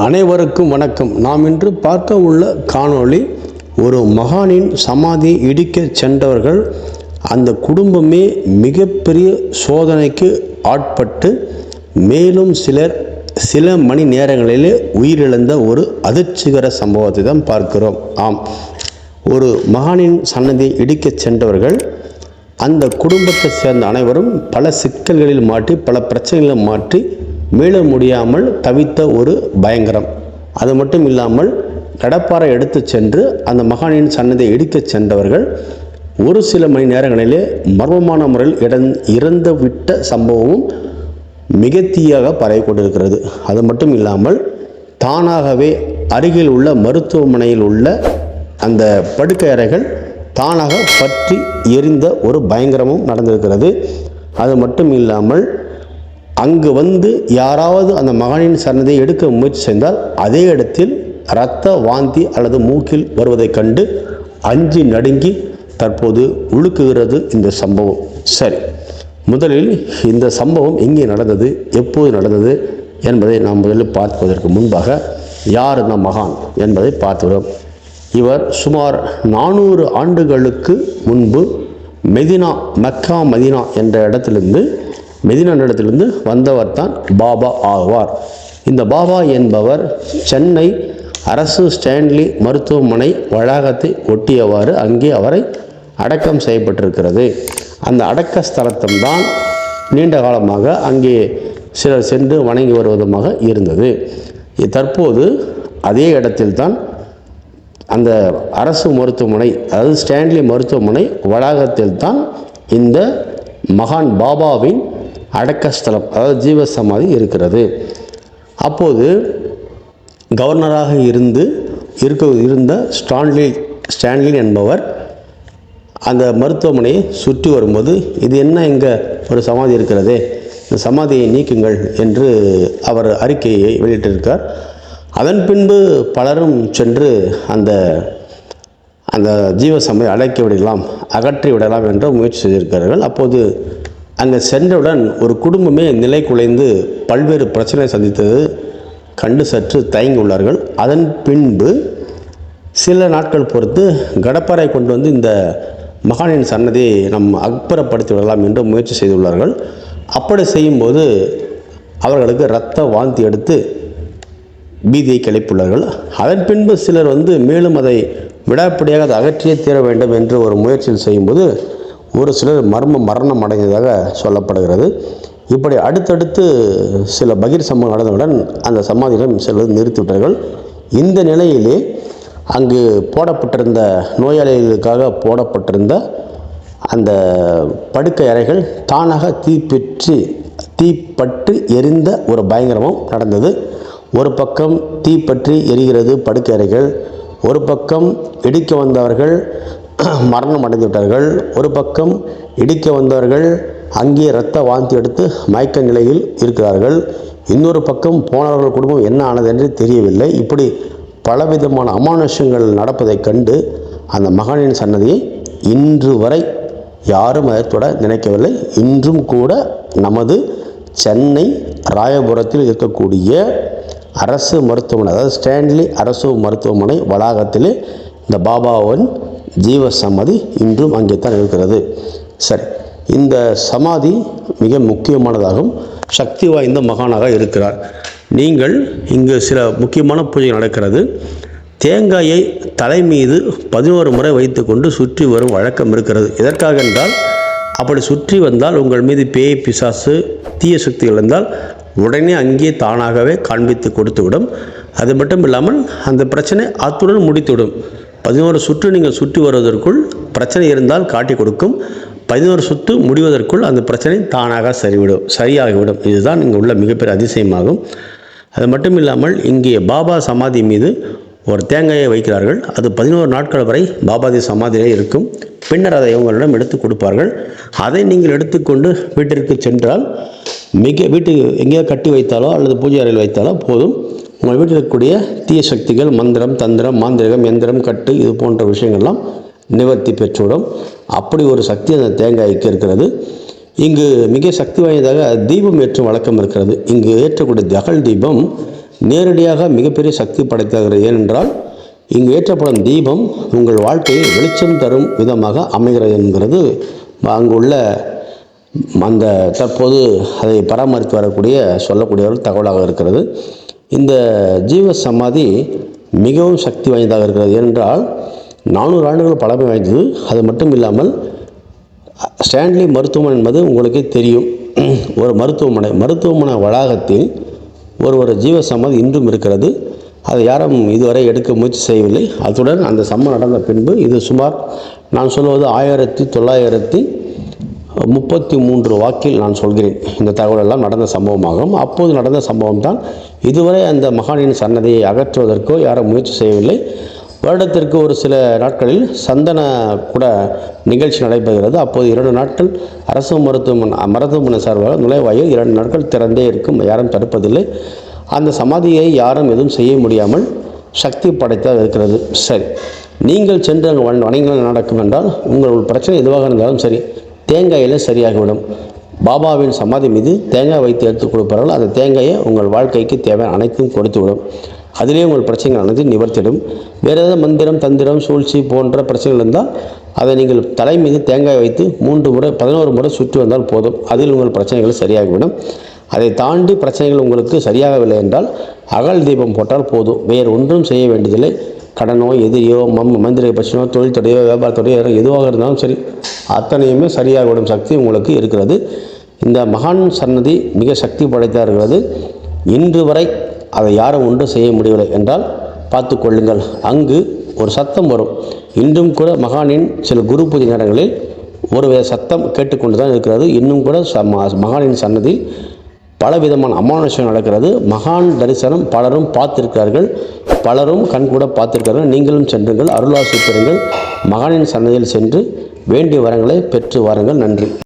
அனைவருக்கும் வணக்கம். நாம் இன்று பார்க்க உள்ள காணொளி ஒரு மகானின் சமாதி இடிக்க சென்றவர்கள் அந்த குடும்பமே மிகப்பெரிய சோதனைக்கு ஆட்பட்டு மேலும் சில மணி நேரங்களிலே உயிரிழந்த ஒரு அதிர்ச்சிகர சம்பவத்தை தான் பார்க்கிறோம். ஆம், ஒரு மகானின் சன்னதியை இடிக்க சென்றவர்கள் அந்த குடும்பத்தை சேர்ந்த அனைவரும் பல சிக்கல்களில் மாட்டி பல பிரச்சனைகளில் மாற்றி மீள முடியாமல் தவித்த ஒரு பயங்கரம். அது மட்டும் இல்லாமல் கடப்பாறை எடுத்து சென்று அந்த மகானின் சன்னதியை இடிக்க சென்றவர்கள் ஒரு சில மணி நேரங்களிலே மர்மமான முறையில் இறந்து விட்ட சம்பவமும் மிக தீயாக பரவி கொண்டிருக்கிறது. அது மட்டும் இல்லாமல் தானாகவே அருகில் உள்ள மருத்துவமனையில் உள்ள அந்த படுக்கை அறைகள் தானாக பற்றி எரிந்த ஒரு பயங்கரமும் நடந்திருக்கிறது. அது மட்டும் இல்லாமல் அங்கு வந்து யாராவது அந்த மகானின் சன்னதியை எடுக்க முயற்சி செய்தால் அதே இடத்தில் இரத்த வாந்தி அல்லது மூக்கில் வருவதைக் கண்டு அஞ்சி நடுங்கி தற்போது உழுக்குகிறது இந்த சம்பவம். சரி, முதலில் இந்த சம்பவம் எங்கே நடந்தது, எப்போது நடந்தது என்பதை நாம் முதலில் பார்ப்பதற்கு முன்பாக யார் இந்த மகான் என்பதை பார்த்துவிடும். இவர் சுமார் 400 ஆண்டுகளுக்கு முன்பு மக்கா மதீனா என்ற இடத்திலிருந்து வந்தவர் தான் பாபா ஆவார். இந்த பாபா என்பவர் சென்னை அரசு ஸ்டான்லி மருத்துவமனை வளாகத்தை ஒட்டியவாறு அங்கே அவரை அடக்கம் செய்யப்பட்டிருக்கிறது. அந்த அடக்க ஸ்தலத்தம்தான் நீண்ட காலமாக அங்கே சிலர் சென்று வணங்கி வருவதுமாக இருந்தது. தற்போது அதே இடத்தில்தான் அந்த அரசு மருத்துவமனை, அதாவது ஸ்டான்லி மருத்துவமனை வளாகத்தில் தான் இந்த மகான் பாபாவின் அடக்கஸ்தலம், அதாவது ஜீவசமாதி இருக்கிறது. அப்போது கவர்னராக இருந்த ஸ்டான்லி என்பவர் அந்த மருத்துவமனையை சுற்றி வரும்போது, இது என்ன இங்கே ஒரு சமாதி இருக்கிறதே, இந்த சமாதியை நீக்குங்கள் என்று அவர் அறிக்கையை வெளியிட்டிருக்கார். அதன் பின்பு பலரும் சென்று அந்த ஜீவசமாதி அகற்றி விடலாம் என்ற முயற்சி செய்திருக்கிறார்கள். அப்போது அங்கே சென்றவுடன் ஒரு குடும்பமே நிலை குலைந்து பல்வேறு பிரச்சனை சந்தித்தது கண்டு சற்று தயங்கி உள்ளார்கள். அதன் பின்பு சில நாட்கள் பொறுத்து கடப்பாறை கொண்டு வந்து இந்த மகானின் சன்னதியை அப்புறப்படுத்தி விடலாம் என்று முயற்சி செய்துள்ளார்கள். அப்படி செய்யும்போது அவர்களுக்கு இரத்த வாந்தி எடுத்து பீதியை கிளப்பியுள்ளார்கள். அதன் பின்பு சிலர் மேலும் அதை விடாப்பிடியாக அதை அகற்றியே தீர வேண்டும் என்று ஒரு முயற்சியில் செய்யும்போது ஒரு சிலர் மரணம் அடைந்ததாக சொல்லப்படுகிறது. இப்படி அடுத்தடுத்து சில பகீர் சம்பவம் நடந்தவுடன் அந்த சமாதியிடம் சிலர் நிறுத்திவிட்டார்கள். இந்த நிலையிலே அங்கு போடப்பட்டிருந்த நோயாளிகளுக்காக போடப்பட்டிருந்த அந்த படுக்கை அறைகள் தானாக தீப்பற்றி எரிந்த ஒரு பயங்கரமும் நடந்தது. ஒரு பக்கம் தீப்பற்றி எரிகிறது படுக்கை அறைகள், ஒரு பக்கம் இடிக்க வந்தவர்கள் மரணம் அடைந்து விட்டார்கள், ஒரு பக்கம் இடிக்க வந்தவர்கள் அங்கே இரத்த வாந்தி எடுத்து மயக்க நிலையில் இருக்கிறார்கள், இன்னொரு பக்கம் போனவர்கள் குடும்பம் என்ன ஆனது என்று தெரியவில்லை. இப்படி பலவிதமான அமானுஷங்கள் நடப்பதைக் கண்டு அந்த மகானின் சன்னதியை இன்று வரை யாரும் அதை தொட நினைக்கவில்லை. இன்றும் கூட நமது சென்னை ராயபுரத்தில் இருக்கக்கூடிய அரசு மருத்துவமனை, அதாவது ஸ்டான்லி அரசு மருத்துவமனை வளாகத்திலே இந்த பாபாவின் ஜீவசமாதி இன்றும் அங்கே தான் இருக்கிறது. சரி, இந்த சமாதி மிக முக்கியமானதாகவும் சக்தி வாய்ந்த மகானாக இருக்கிறார். நீங்கள் இங்கு சில முக்கியமான பூஜை நடக்கிறது. தேங்காயை தலை மீது 11 முறை வைத்து கொண்டு சுற்றி வரும் வழக்கம் இருக்கிறது. எதற்காக என்றால், அப்படி சுற்றி வந்தால் உங்கள் மீது பேய் பிசாசு தீய சக்திகள் இருந்தால் உடனே அங்கே தானாகவே காண்பித்து கொடுத்துவிடும். அது மட்டும் இல்லாமல் அந்த பிரச்சனை அத்துடன் முடித்துவிடும். 11 சுற்று நீங்கள் சுற்றி வருவதற்குள் பிரச்சனை இருந்தால் காட்டி கொடுக்கும். 11 சுற்று முடிவதற்குள் அந்த பிரச்சனை தானாக சரியாகிவிடும். இதுதான் இங்கே உள்ள மிகப்பெரிய அதிசயமாகும். அது மட்டும் இல்லாமல் இங்கே பாபா சமாதி மீது ஒரு தேங்காயை வைக்கிறார்கள். அது 11 நாட்கள் வரை பாபாதி சமாதியிலே இருக்கும். பின்னர் அதை உங்களிடம் எடுத்து கொடுப்பார்கள். அதை நீங்கள் எடுத்துக்கொண்டு வீட்டிற்கு சென்றால் வீட்டுக்கு எங்கேயாவது கட்டி வைத்தாலோ அல்லது பூஜை அறையில் வைத்தாலோ போதும், உங்கள் வீட்டில் இருக்கக்கூடிய தீய சக்திகள், மந்திரம், தந்திரம், மாந்திரிகம், எந்திரம், கட்டு இது போன்ற விஷயங்கள்லாம் நிவர்த்தி பெற்றுவிடும். அப்படி ஒரு சக்தி அந்த தேங்காய்க்கு இருக்கிறது. இங்கு மிக சக்தி வாய்ந்ததாக தீபம் ஏற்றும் வழக்கம் இருக்கிறது. இங்கு ஏற்றக்கூடிய அகல் தீபம் நேரடியாக மிகப்பெரிய சக்தி படைத்தது. ஏனென்றால் இங்கு ஏற்றப்படும் தீபம் உங்கள் வாழ்க்கையை வெளிச்சம் தரும் விதமாக அமைகிறது என்கிறது அங்குள்ள அந்த தற்போது அதை பராமரித்து வரக்கூடிய சொல்லக்கூடியவர்கள் தகவலாக இருக்கிறது. இந்த ஜீவ சமாதி மிகவும் சக்தி வாய்ந்ததாக இருக்கிறது. ஏனென்றால் 400 ஆண்டுகள் பழமை வாய்ந்தது. அது மட்டும் இல்லாமல் ஸ்டான்லி மருத்துவமனை என்பது உங்களுக்கே தெரியும். ஒரு மருத்துவமனை வளாகத்தில் ஒரு ஜீவ சமாதி இன்றும் இருக்கிறது. அதை யாரும் இதுவரை எடுக்க முயற்சி செய்யவில்லை. அத்துடன் அந்த சம்பவம் நடந்த பின்பு இது சுமார் நான் சொல்வது 1933 வாக்கில் நான் சொல்கிறேன். இந்த தகவலெல்லாம் நடந்த சம்பவமாகும். அப்போது நடந்த சம்பவம் தான். இதுவரை அந்த மகானின் சன்னதியை அகற்றுவதற்கோ யாரும் முயற்சி செய்யவில்லை. வருடத்திற்கு ஒரு சில நாட்களில் சந்தன கூட நிகழ்ச்சி நடைபெறுகிறது. அப்போது 2 நாட்கள் அரசு மருத்துவமனை சார்பாக நுழைவாயில் 2 நாட்கள் திறந்தே இருக்கும். யாரும் தடுப்பதில்லை. அந்த சமாதியை யாரும் எதுவும் செய்ய முடியாமல் சக்தி படைத்தாக இருக்கிறது. சரி, நீங்கள் சென்று அங்கே வணங்கினால் நடக்கும் என்றால் உங்கள் பிரச்சனை எதுவாக இருந்தாலும் சரி, தேங்காயிலே சரியாகிவிடும். பாபாவின் சமாதி மீது தேங்காய் வைத்து எடுத்து கொடுப்பார்கள். அந்த தேங்காயை உங்கள் வாழ்க்கைக்கு தேவையான அனைத்தும் கொடுத்துவிடும். அதிலே உங்கள் பிரச்சனைகள் அனைத்தும் நிவர்த்திடும். வேறு ஏதாவது மந்திரம், தந்திரம், சூழ்ச்சி போன்ற பிரச்சனைகள் இருந்தால் அதை நீங்கள் தலை மீது தேங்காய் வைத்து 11 முறை சுற்றி வந்தால் போதும். அதில் உங்கள் பிரச்சனைகள் சரியாகிவிடும். அதை தாண்டி பிரச்சனைகள் உங்களுக்கு சரியாகவில்லை என்றால் அகல் தீபம் போட்டால் போதும். வேறு ஒன்றும் செய்ய வேண்டியதில்லை. கடனோ, எதிரியோ, மந்திர பிரச்சனையோ, தொழில் தடையோ, வியாபாரத்துடையோ எதுவாக இருந்தாலும் சரி, அத்தனையுமே சரியாகிவிடும் சக்தி உங்களுக்கு இருக்கிறது. இந்த மகான் சன்னதி மிக சக்தி படைத்தாக இருக்கிறது. இன்று வரை அதை யாரும் ஒன்றும் செய்ய முடியவில்லை என்றால் பார்த்து கொள்ளுங்கள். அங்கு ஒரு சத்தம் வரும். இன்றும் கூட மகானின் சில குரு பூஜை நேரங்களில் ஒரு சத்தம் கேட்டுக்கொண்டு தான் இருக்கிறது. இன்னும் கூட மகானின் சன்னதி பலவிதமான அமானுஷம் நடக்கிறது. மகான் தரிசனம் பலரும் பார்த்திருக்கிறார்கள், பலரும் கண்கூட பார்த்திருக்கிறார்கள். நீங்களும் சென்றுங்கள், அருளாசி பெறுங்கள். மகானின் சன்னதியில் சென்று வேண்டிய வரங்களை பெற்று வாருங்கள். நன்றி.